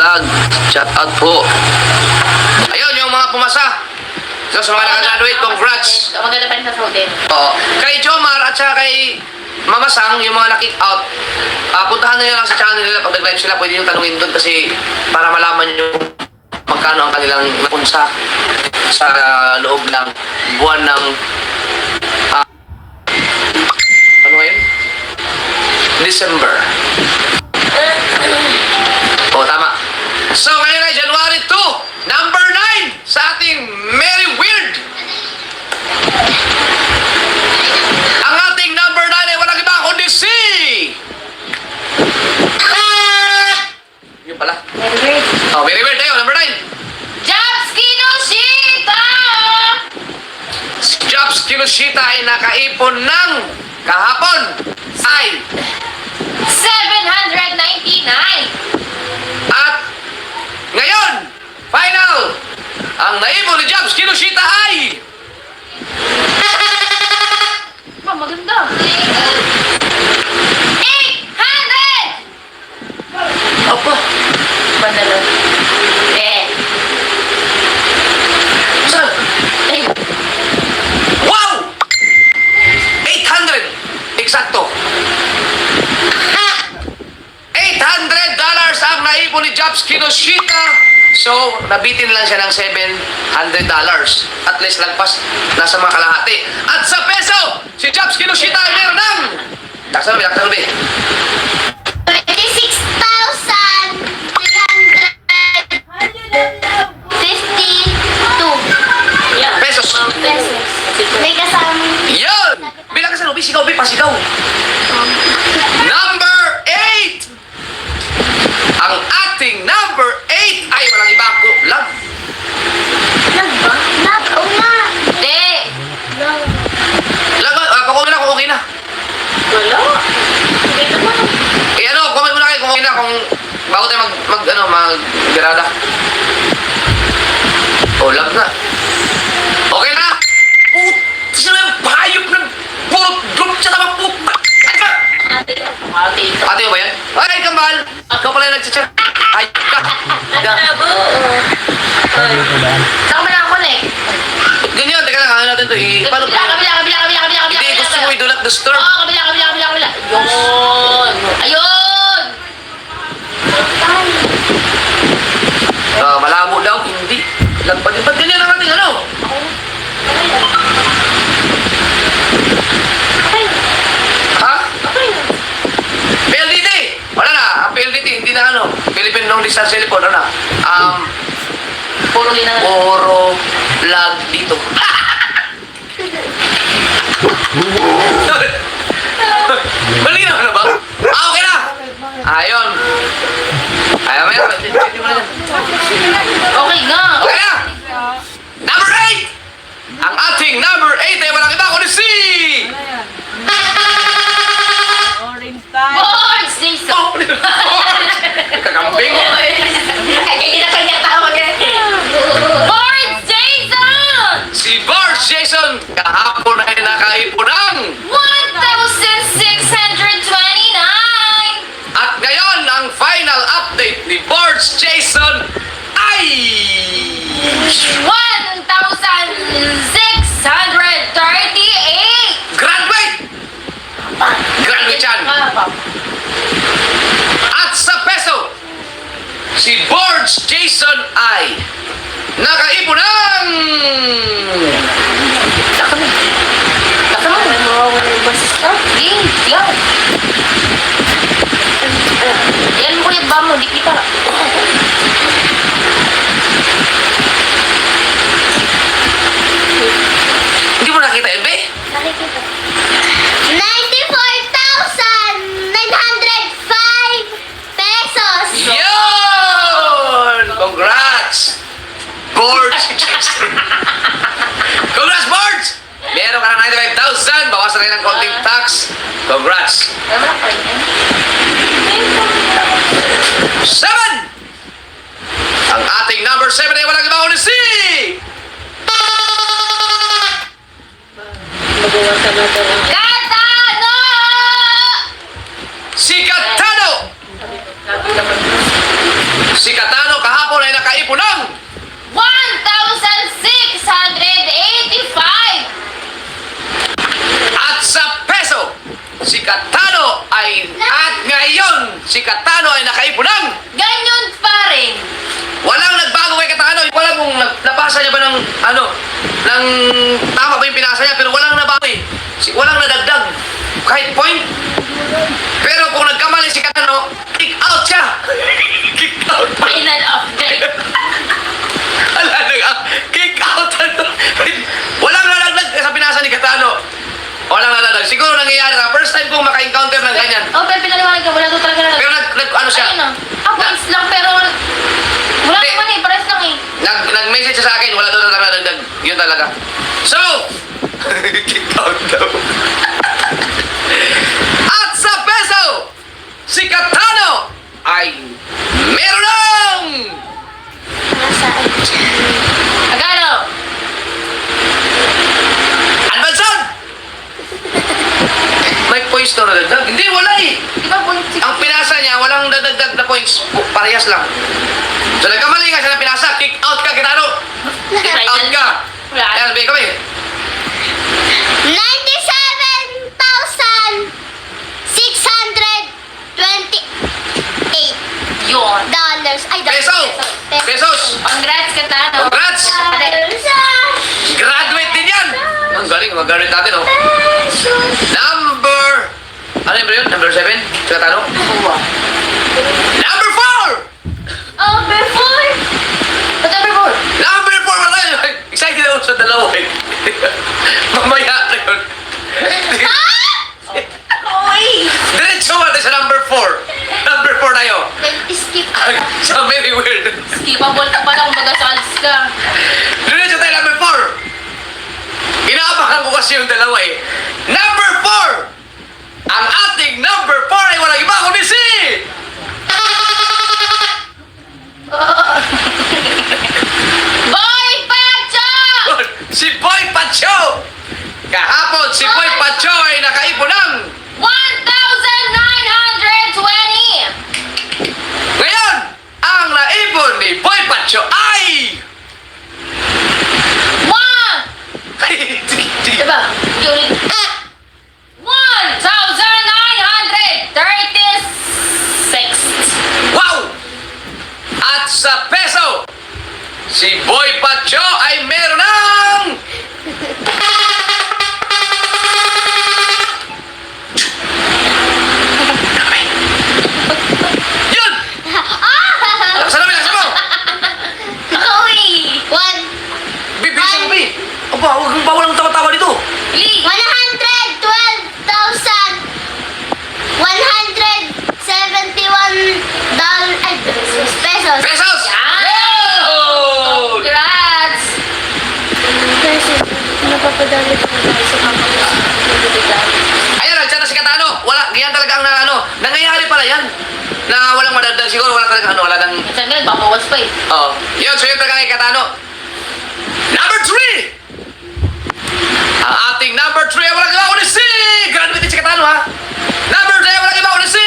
Vlog. Shout out po. Ayun, yung mga pumasa. So, sa mga nakagraduate, congrats. Maganda pa rin sa student. Oo. Kay Jomar at saka kay Mama Sang, yung mga na-kick out, puntahan nyo lang sa channel nila. Pag nag-live sila, pwede yung tanungin doon kasi para malaman nyo magkano ang kanilang napunsa sa loob ng buwan ng ano ngayon? December. O, tama. So, ngayon ay January 2, number 9 sa ating Merry Weird. Ang ating number 9 ay walang iba kundi si... Yun pala. Very weird. Oh, Very Weird tayo, number 9. Jobs Kinoshita! Si Jobs Kinoshita ay nakaipon ng kahapon ay 799! at ngayon, final, ang naipon ni Jobs Kinoshita ay Ba, maganda. 800! Opo. Bandalo. Saan? Wow! 800! Eksakto. $800 ang naipon ni Jobs Kinoshita. So, nabitin lang siya ng $700. At least lagpas nasa mga kalahati. At sa peso, si Jobs Kinoshita ay meron ng... Daksan mo, daksan mo, 26,352 pesos. pesos. May kasama. Yun! Bilang ka sa lubi, sigaw, pasigaw. Number 8! Ang ating number 8 ay walang iba ko. Love. Lag ba? Lag, oo nga. Hindi. Love, pakumin na kung okay na. Wala. Hindi naman. Eh ano, comment mo na kayo kung okay na, kung bago tayo mag-gerada. Oh, love na. Okay na? Sino yung hayop ng puro drop sa tama po? Ate ito. Ate mo ba yan? Ay, Kambal! Ikaw pala yung nag-chat. Ay, ka! Saan ba lang connect? Ganyan, teka lang, ano natin ito? Paano? Kabila. Hindi, gusto mo i-do not disturb. Oo, kabila. Yun. Ayun! Malabo daw, hindi. Lagpad din. Ba't ganyan ang ating ano? Ha? PLDT! Wala na, ang PLDT, hindi na ano. Philippine Long Distance Telephone, ano na? Puro linang. Puro lag dito. Malinaw na ba? Okay na! Ayun. Ayaw mo yan. Hindi mo na yan. Okay nga. Okay na! Number 8! Ang ating number 8 ay walang iba kundi si... Orange time. Boards! Jason! Kagambing. Ay, kanya tawag eh. Boards! Jason! Si Bart Jason kahapon ay nakaipon ng... 1,629! At ngayon, ang final update ni Bart Jason ay... 1,638! Graduate! Graduate yan. At sa peso, si Boards Jason ay nakaipon ng... Kasama mo, may mawawala yung basis ka. Yan. Yan mo yung bamo, di kita. Hindi mo nakita yun, be? Nakikita. 94,905 pesos. Yun! Congrats! Boards Jason! Congrats, Boards! Meron ka ng 95,000. Bawasan rin ng konting tax. Congrats! Wala pa rin. 7! Ang ating number 7 ay walang iba kundi si... Katano! Si Katano! Si Katano ay nakaipon ng 1,685! at sa peso, si Katano ay at ngayon si Katano ay nakaipon ng Ganyan pa rin! walang nagbago kay Katano. Walang kung napasa niya ba ng ng tama ba yung pinasa niya, pero walang nabago eh. Walang nadagdag kahit point. Pero kung nagkamali si Katano, kick out siya. Kick out. Final update! Kick out. Walang nadagdag sa pinasa ni Katano. Walang nadagdag. Siguro nangyayari na. First time kong maka-encounter ng ganyan. Oh, pero pinaliwanag ka, wala doon talaga na. Pero ano siya? Ayun na. Points lang, pero wala Hindi. naman eh, pares lang eh. Nag-message siya sa akin, wala doon talaga nadagdag. Yun talaga. So, kick out daw. At sa peso, si Katano ay meron ng Agano! advanced. May points na nadagdag. Hindi, wala eh. Di ba points? Ang pinasa niya, walang dadagdag na points. Parehas lang. So, nagkamali nga siya ng pinasa. Kick out ka, Katano. Kick out ka. Wala. Ayan, bigay kami. 97,628 Yun. dollars. Ay, Peso. Pesos. Congrats, Katano. Congrats. Graduate din yan. Ang galing, mag-graduate natin, oh. Number... Ano yung yun? Number 7? Si Katano? Number 4! Oh, before! Ba't before? Number 4 ba tayo? Excited ako sa dalawa, eh. Mamaya na yun. Oy! Diretso natin sa number 4. Number 4 tayo. Skip. So, very weird. Skippable ka pala kung magasalis ka. Diretso tayo number 4. Inaabangan ko kasi yung dalawa, eh. Number 4! Ang ating number 4 ay walang iba kundi si... Boy Pacho! Si Boy Pacho! Kahapon, si Boy Pacho ay nakaipon ng... 1,920! Ngayon, ang naipon ni Boy Pacho ay... One! Diba? Ulit. 1,936! Wow! At sa peso, si Boy Pacho ay meron ng... Yun! Laksan namin, laksan mo! Uy! Bibilisan mo, Bi! Aba, huwag kang bawal ang tawa-tawa dito! Lee! 112,171 pesos. Pesos! Yan! Yo! Congrats! Kasi, napapadali ko na tayo sa Ayan, nandiyan na si Katano. Wala, ganyan talaga ang nangyayari pala yan. Na walang madagdag siguro, wala talaga wala nang... Minsan nga, nagpapawas pa eh. Oh, yun, so yun talaga kay Katano. Number 3! Ang ating number 3 ay walang iba kundi si... Graduate din si Katano, ha? Number 3 ay walang iba kundi si...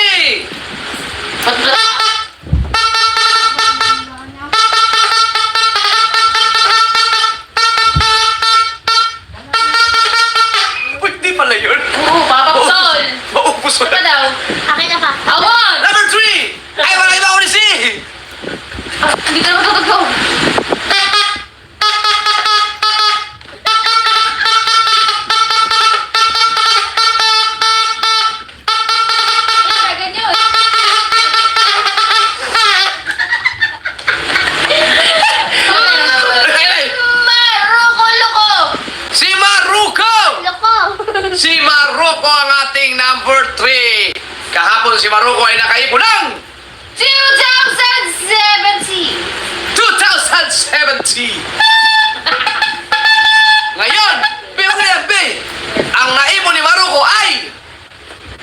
Uy, di pala yun. Oo, papapsol! Maupos mo Ano pa na. daw? Akin na ka. Awon! Number 3 ay walang iba kundi si... Hindi ka naman tutugtog. Ay, ganyan. Maroko-loko! Si Maruko! Loko. Si Maruko ang ating number 3. Kahapon si Maruko ay nakaipon ng 2070! 2070. Ngayon, pero kaya be, ang naipon ni Maruko ay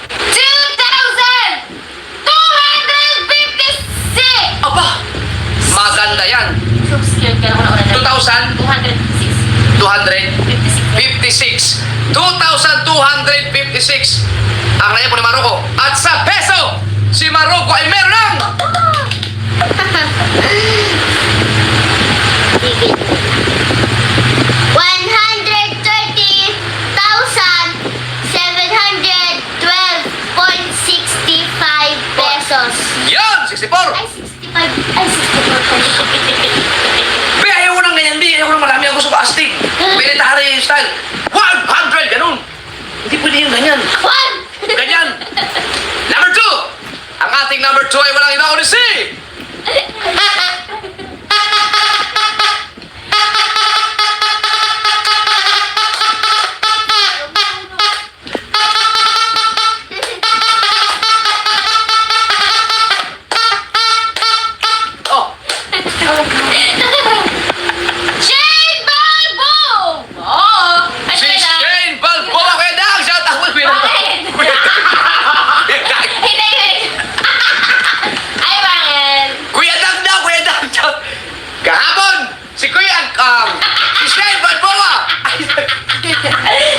2,256! aba, maganda yan. So scared ka na ako na 2,256. 256. 2,256 ang naipon ni Maruko. At sa peso, si Maruko ay meron ng style. 100, ganun. Hindi pwede yung ganyan. One! Ganyan. Number 2. Ang ating number 2 ay walang iba kundi si... Oh, Shane Balbo! Oo. Ano si na? Shane Balboa. Kuya Dag, shout out. Kuya Dag. Bakit? Kuya Dag. Hindi. Ay, bakit? Kuya Dag daw, Kuya Dag. Kahapon, si Shane Balboa.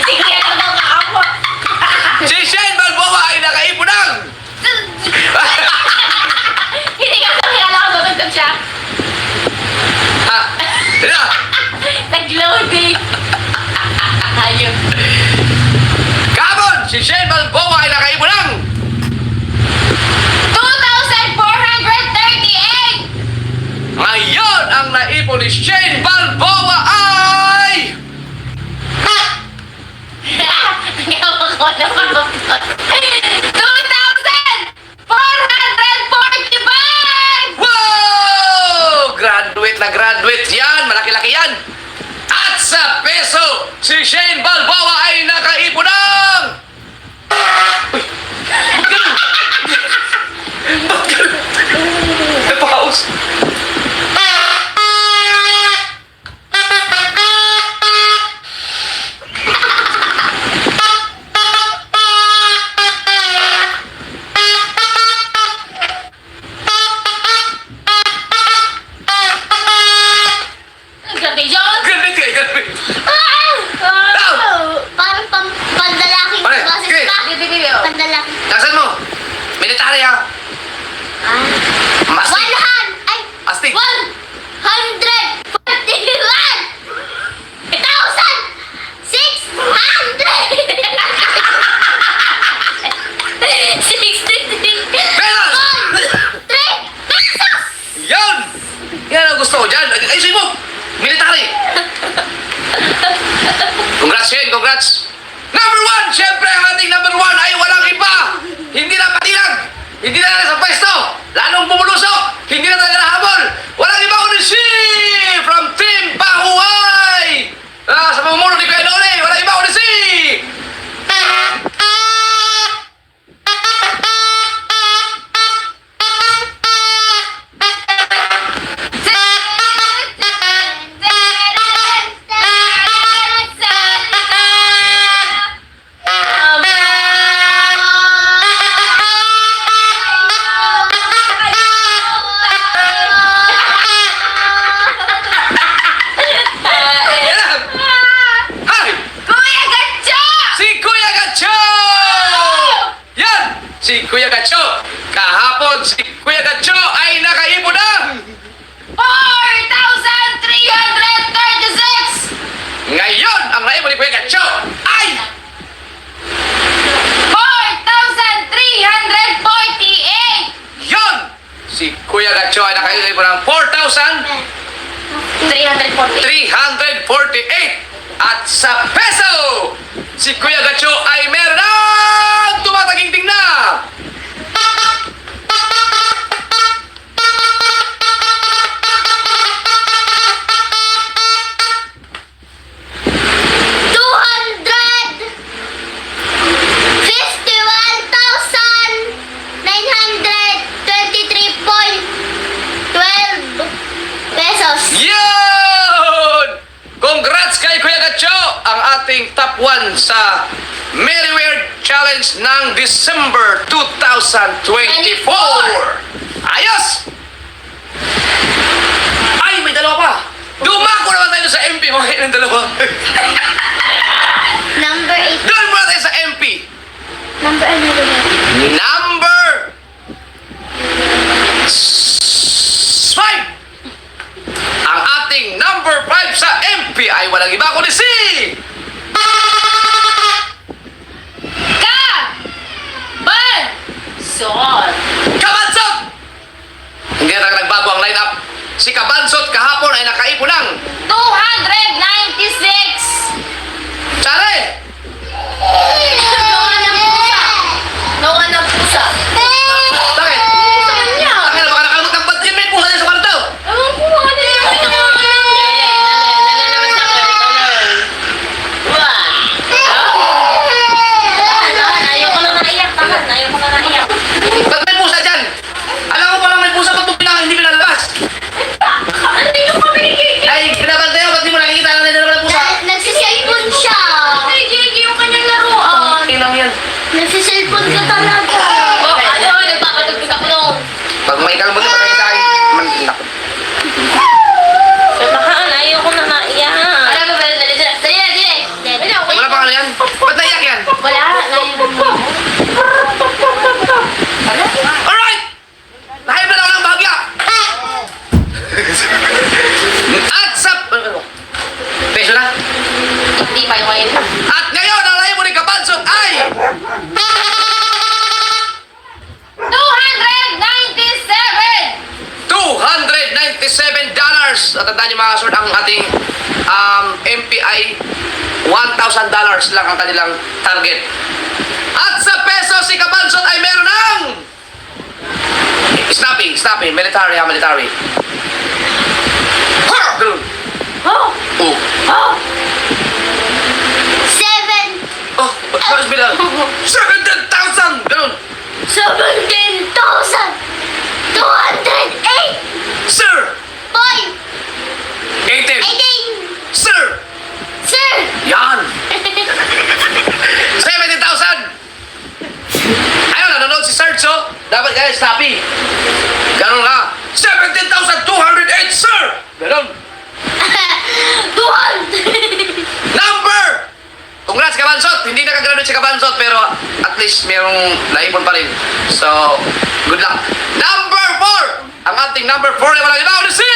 Sige, ako daw ako. Si Shane Balboa ay nakaipon ng... Hindi ka sa kilala ko tutugtog siya. Ha? Ina, Nag-loading. Ayun. kahapon, si Shane Balboa ay nakaipon ng... 2,438! Ngayon, ang naipon ni Shane Balboa ay... Ewan ko naman. 2,445! Wow! Graduate na graduate yan. Malaki-laki yan. At sa peso, si Shane Balboa ay nakaipon ng... Uy! Ganun! Ba't ganun? Napause. Grabe yun! Ganun kayo, ganun. Parang pandalaking Pare, boses sige. ka. Bibibibyo. Pandalaking. Nasaan mo? Military ha? Mastig. 100! Ay! Astig. 141! 1,663! Pesos! 3 pesos! Yan! Yan ang gusto ko dyan. Ayusin mo! Military! Congrats, Shane. Congrats! Number 1! Siyempre, ang ating number 1 ay walang iba! Hindi na patilag! Hindi na nasa pwesto! Lalong bumulusok! Hindi na talaga nahabol! Walang iba kundi si... From Team Pahuay! Sa pamumuno ni Kuya Noli, walang iba kundi si... Yan lang! Hi! Kuya Gatcho! Si Kuya Gacho! Yan! Si Kuya Gacho! Kahapon, si Kuya Gacho ay nakaipon ng... 4,336! Ngayon, ang naipon ni Kuya Gacho ay... 4,348! Yon! Si Kuya Gacho ay nakaipon ng 340. 4,348! At sa peso, si Kuya Gacho ay meron ng tumataginting na... Pesos. Yun! Congrats kay Kuya Gacho, ang ating top 1 sa Merrywear Challenge ng December 2024. Ayos! Ay, may dalawa pa. Dumako naman tayo sa MP. Mga ng dalawa. Number 8. Doon muna tayo sa MP. Number ano ba yan? Number 5. Ang ating number 5 sa MP ay walang iba kundi si... Kabansot! Kabansot! Hindi na nagbago ang lineup. Si Kabansot kahapon ay nakaipon ng 296! tandaan niyo mga sort, ang ating MPI, $1,000 lang ang kanilang target. At sa peso, si Kabansot ay meron ng snapping, military. Ganun. Oh! Oh. Oh! 7. Oh, what is bilang? 700,000! Ganun. 17,208. Sir! Boy. 18! 18. Sir! Sir. Yan! 70,000! Ayun, nanonood si Sarge, oh. Dapat kaya snappy. Ganun ka. 17,208, sir! Ganun. 200. Number! Congrats, Kabansot! Hindi nakagraduate si Kabansot, pero at least mayroong naipon pa rin. So, good luck. Number 4! Ang ating number 4 ay walang iba na si...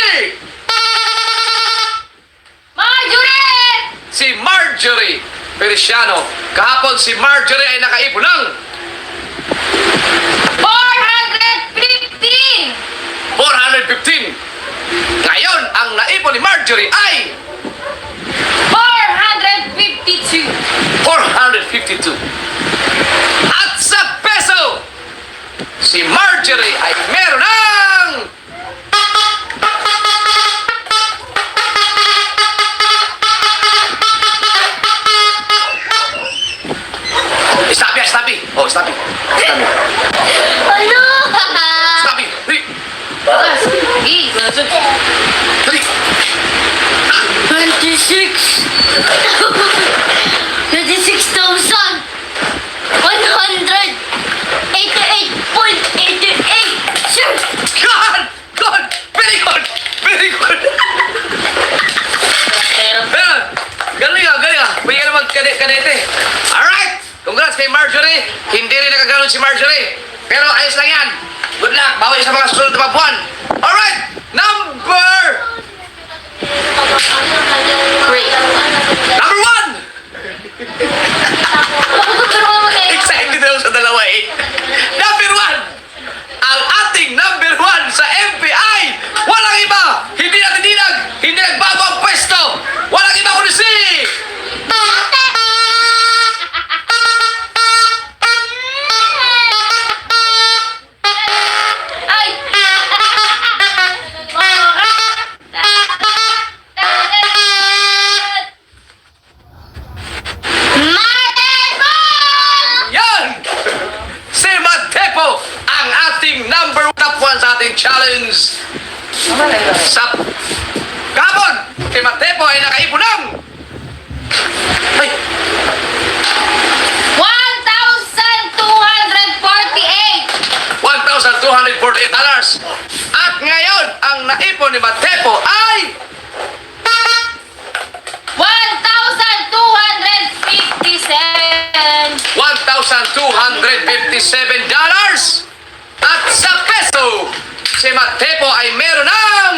Marjorie! Si Marjorie Feliciano. Kahapon si Marjorie ay nakaipon ng 415! 415. Ngayon, ang naipon ni Marjorie ay 452! 452. At sa peso, si Marjorie ay meron ng Snappy. Oh, snappy. Ano? Snappy. Dali. Dali. 26,188.88. Sir. Good. Very good. Ayan. Galing ah. Pwede ka naman kadete. Alright. Congrats kay Marjorie. Hindi rin nakagano'n si Marjorie. Pero ayos lang yan. Good luck. Bawi sa mga susunod na buwan. Alright. Number 1. Excited ako sa dalawa eh. Number 1. Ang ating number 1 sa MPI. Walang iba. Hindi natin dinag. Hindi nagbago ang pwesto. Walang iba kundi si... Ay! Yan! Si Matepo, ang ating number 1 sa ating challenge. Sa kapon, si Matepo ay nakaipon ng... Ay! 1,248! $1,248. At ngayon, ang naipon ni Matepo ay... 1,257! $1,257. At sa peso, si Matepo ay meron ng...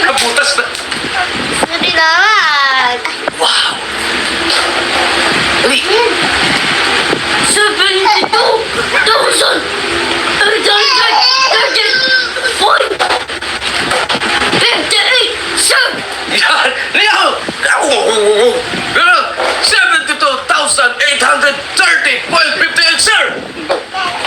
Kabutas na. Sorry naman. Wow! Dali! 72,838. Sir. Yan! Leo! Pero, 72,830.58, sir!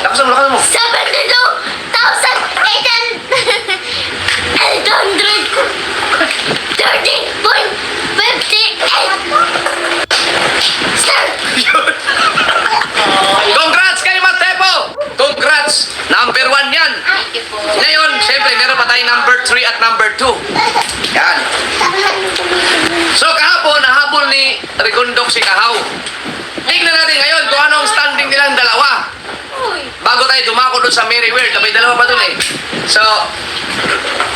Lakasan mo. 72,830.58. Sir. Congrats kay Matepo! Congrats! Number 1 yan! Ngayon, siyempre, meron pa tayong number 3 at number 2. Yan. So, kahapon, nahabol ni Rigondok si Kahaw. Tignan natin ngayon kung anong standing nilang dalawa. Bago tayo dumako doon sa Merryweather, may dalawa pa doon eh. So,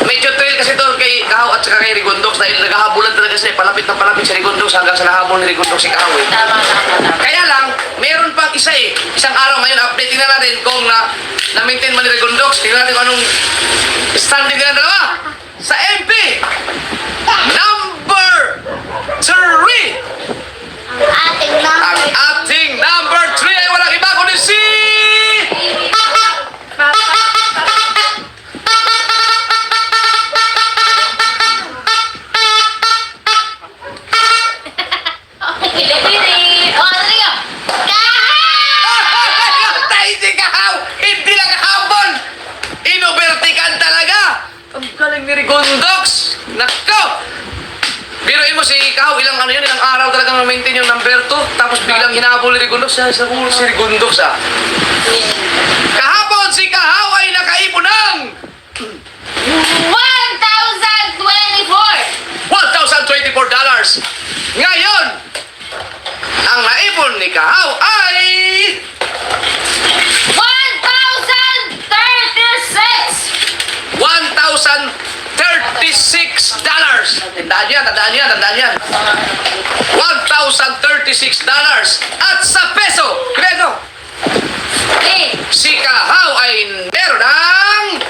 medyo trail kasi doon kay Kahaw at saka kay Rigondok dahil naghahabulan talaga sila. Palapit na palapit si Rigondok hanggang sa nahabol ni Rigondok si Kahaw eh. Kaya lang, meron pang isa eh. Isang araw ngayon, update tingnan natin kung na-maintain man ni Rigondok. Tingnan natin kung anong standing nila dalawa. Sa MP, number 3, ni Rigondox. Nako! Biruin mo si Kahaw, ilang araw talagang maintain yung number 2. Tapos biglang hinabol ni Rigondox. Sa ulo si Rigondox, ah. Kahapon si Kahaw ay nakaipon ng 1,024. $1,024. Ngayon, ang naipon ni Kahaw ay 1,036. $1,036. Tandaan yan. $1,036. At sa peso, Grego, si Kahaw ay meron ng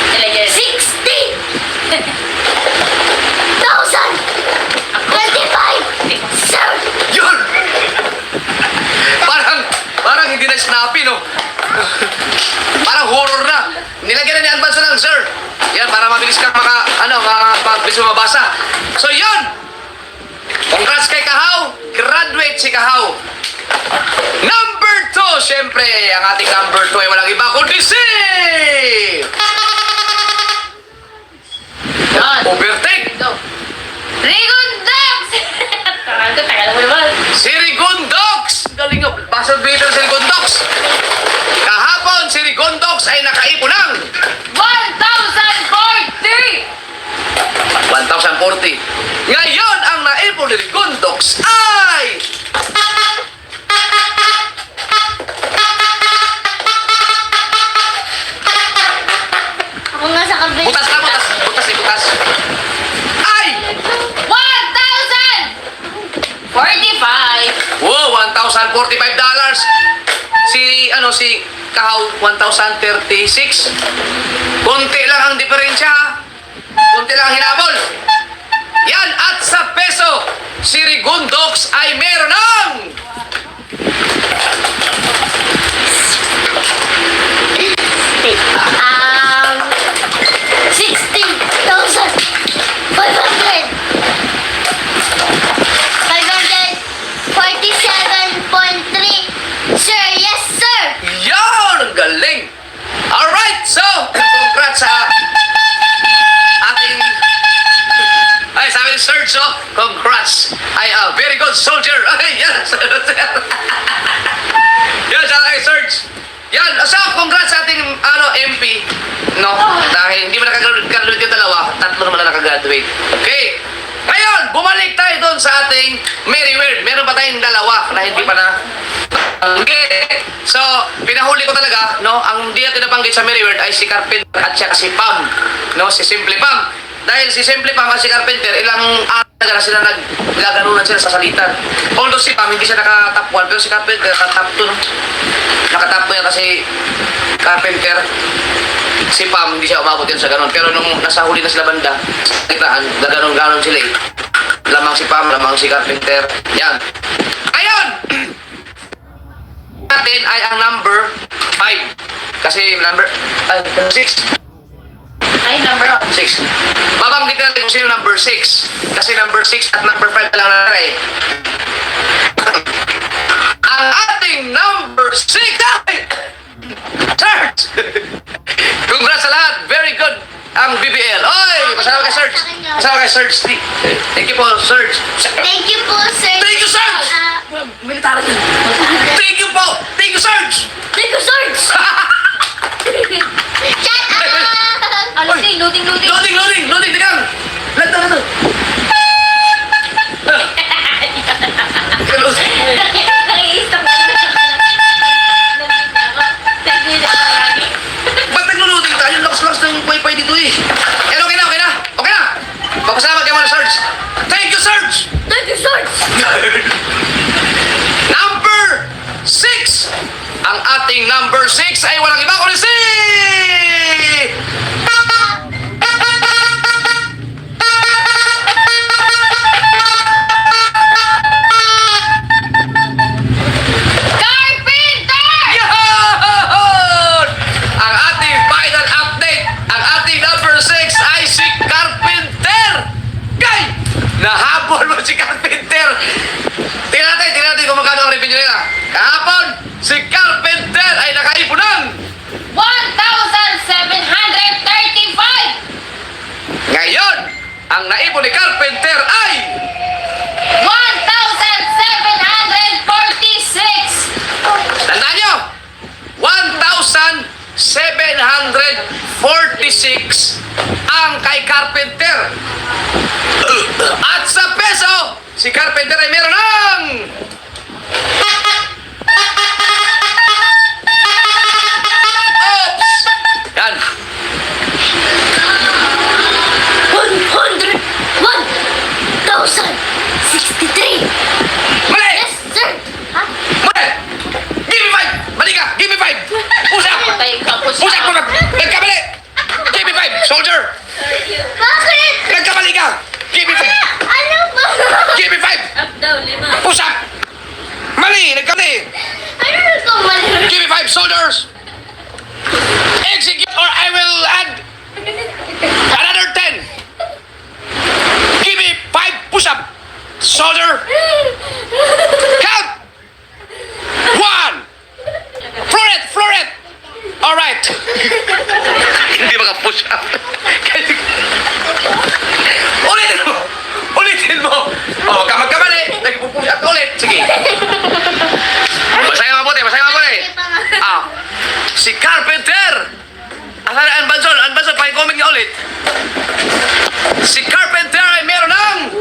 Talaga. 60,025. Sir. yun! Parang hindi na snappy, no? Parang horror na. Nilagyan na ni advance ng sir. Yan, para mabilis kang mabilis mo mabasa. So, yun! Congrats kay Kahaw. Graduate si Kahaw. Number 2, syempre, ang ating number 2 ay walang iba kundi si... Yan. Overtake! Rigondox. Tagal mo naman. Si Rigondox! Galing nga, basa Twitter si Rigondox. Kahapon, si Rigondox ay nakaipon ng 1,040. 1,040. Ngayon, ang naipon ni Rigondox ay... Ako nga sa kabit. Butas. Ay! 1,045. Wow, $1,045. Si Kahaw, 1,036. Kunti lang ang diferensya, ha? Kunti lang ang hinabol. Yan, at sa peso, si Rigondox ay meron ng... Um, 16,500. 547.3. Sir, yes sir. Yan! Ang galing! Alright, so, congrats sa ating... Ay, sabi ni Serge, oh, congrats! Ay, a very good soldier! Ay, yes! Yan, sa kay Serge! Yan, so, congrats sa ating, MP, no? Dahil hindi mo nakagraduate yung dalawa, tatlo naman na nakagraduate. Okay! Ngayon, bumalik tayo doon sa ating Merryword. Meron pa tayong dalawa na hindi pa na... Okay. So, pinahuli ko talaga, no? Ang di natin nabanggit sa Merryword ay si Carpenter at saka si Pam. No? Si Simple Pam. Dahil si Simple Pam at si Carpenter, ilang araw na sila naggaganunan sila sa salitan. Although si Pam, hindi siya naka-top 1, pero si Carpenter naka-top 2, no? Naka-top 2 yan kasi Carpenter. Si Pam, hindi siya umabot yan sa ganun. Pero nung nasa huli na sila banda, kitaan, gaganon-ganon sila eh. Lamang si Pam, lamang si Carpenter. Yan. Ayun! Natin ay ang number 5. Kasi number 6. Ay, number 6. Babanggit natin kung sino number 6. Kasi number 6 at number 5 lang na eh. Ang ating number 6 ay... Search! Congrats sa lahat. Very good ang BBL. Oy! Masama kay Search. Masama kay Search. Thank you po, Search. Thank you po, sir. Thank you, Search! Military yun. Thank you po! Thank you, Search! Thank you, sir. Shut up! Loading. Loading, tigang! Lanto. Nai-stop na. Ba't naglo-loading tayo? Lakas-lakas ng wifi dito eh. Yan, okay na. Papasalamat kayo mga Search. Thank you, Search! Thank you, sir. Number 6! Ang ating number 6 ay walang iba kundi si... Carpenter! Yan! Ang ating final update, ang ating number 6 ay si Carpenter! Gay! Nahabol mo si Carpenter! Tingnan natin kung magkano ang revenue nila. Carpenter ay 1,746! tandaan nyo, 1,746 ang kay Carpenter. At sa peso, si Carpenter ay meron ng oops! Yan. 101,063. Mali! Yes, sir! Ha? Mali! Give me 5! Mali ka! Give me 5! Usap! Patay ka po siya. Usap mo na! Nagkamali! Give me 5! Soldier! Bakit? Nagkamali ka! Give me 5! Ano ba? Give me 5! Up daw, 5. Usap! Mali! Nagkamali! Ano na ito? Mali. Give me 5 soldiers! Execute or I will add another 10! Give me 5 push-up! Soldier! Count! 1! Floor it! Alright! Hindi maka-push up. Ulitin mo! Oh, wag ka magkamali! Nagpupush up ka ulit! Sige! Basahin mabuti! Ah, si Carpenter! Asan na Anbanson? Anbanson, pakicomment niya ulit. Si Carpenter ay meron ng...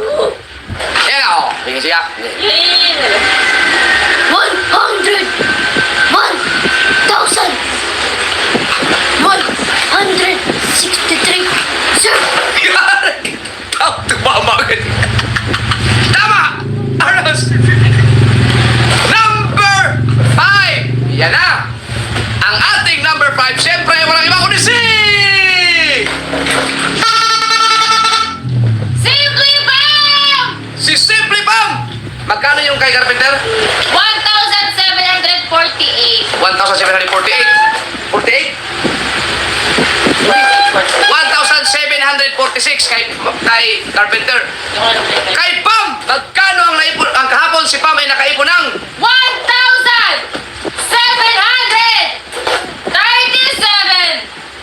Yan ako. Tingin siya. 101,163. Sir! Tumama ka. Tama! Aras! Number 5! Yan na! Ang ating number 5, siyempre, walang iba kundi si... Simply Bam! Si Simply Pam! Magkano yung kay Carpenter? 1,748. 1,748. 48? 1,746 kay Carpenter. Kay Pam! Magkano ang naipon? Ang kahapon si Pam ay nakaipon ng 1,737!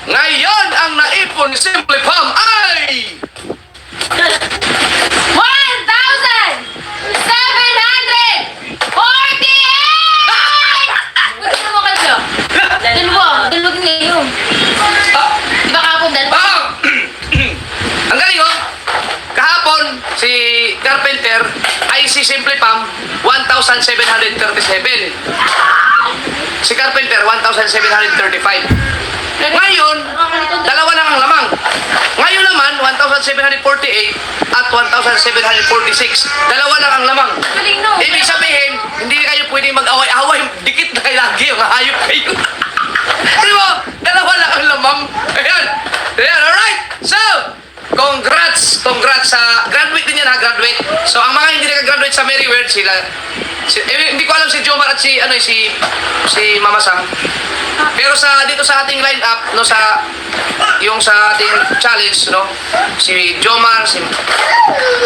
ngayon ang naipon ni Simply Pam ay 1,748! Gusto mo ka siya? Dalawa ngayon. Di ba kapon dalawa? Pam! Ang galing oh! Kahapon si Carpenter ay si Simply Pam 1,737. Si Carpenter 1,735. Ngayon, dalawa lang ang lamang. Ngayon naman, 1,748 at 1,746. Dalawa lang ang lamang. Galing no? Ibig sabihin, hindi kayo pwedeng mag-away-away. Dikit na kayo lagi. Ang hayop kayo. Di ba? Dalawa lang ang lamang. Ayan. Ayan, alright. So, congrats sa graduate din yan ha, graduate. So, ang mga hindi nag-graduate sa Merriweather hindi ko alam si Jomar at si Mama Sang. Pero dito sa ating line-up, no, sa ating challenge, no, si Jomar, si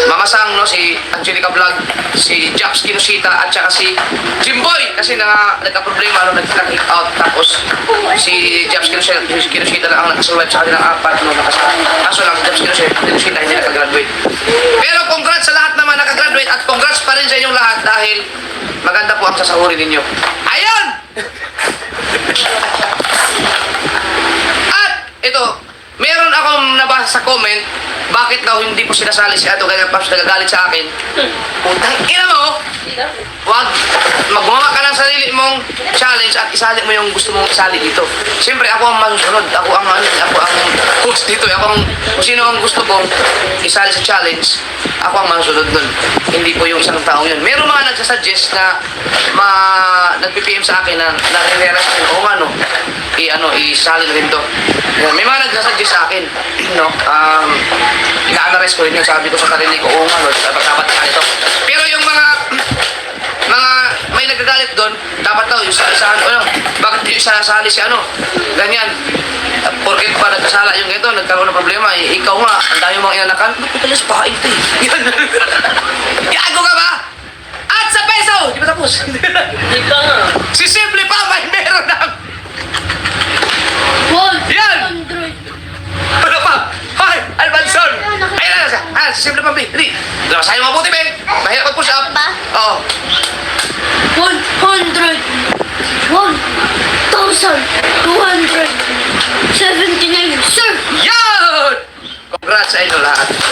Mama Sang, no, si Angelica Vlog, si Japs Kinosita, at saka si Jimboy, kasi nagka-problema, no, nag-kick out, tapos si Japs Kinosita lang ang nakasurvive sa kanilang apat, no, kaso lang, Japs Kinosita hindi nakagraduate. Pero congrats sa lahat naman nakagraduate at congrats pa rin sa inyong lahat dahil maganda po ang sasahurin ninyo. Ayan! At ito, meron akong nabasa sa comment, bakit daw hindi po sinasali si Ato kaya Paps nagagalit sa akin. Putang ina mo! Wag, magmama ka ng sarili mong challenge at isali mo yung gusto mong isali dito. Siyempre, ako ang masusunod. Ako ang host dito. Kung sino ang gusto kong isali sa challenge, ako ang masusunod nun. Hindi po yung isang taong yun. Meron mga nagsasuggest na nag-PPM sa akin na nare-realize ko, oo nga no, isali na rin to. May mga nagsasuggest sa akin, no, ina-analyze ko rin yung sabi ko sa sarili ko, oo nga no, dapat na ito. Pero yung mga may nagagalit doon, dapat daw, bakit yung isasali si ganyan. Porket pa nagkasala yung ito, nagkaroon ng problema, ikaw nga, ang dami mong inanakan, ba't ko talas pa ito eh. Gago ka ba? At sa peso, di ba tapos? Di ka nga. Si Simply pa, may meron ng... Yan! 100. Ano pa? Hoy, Albanson! Ayan na siya! Ayan simple pa, be. Dali. Labasahin mo mabuti, be. Mahirap mag-push up. Ba? Oo. 1,279, sir! Yan! Congrats sa inyo lahat.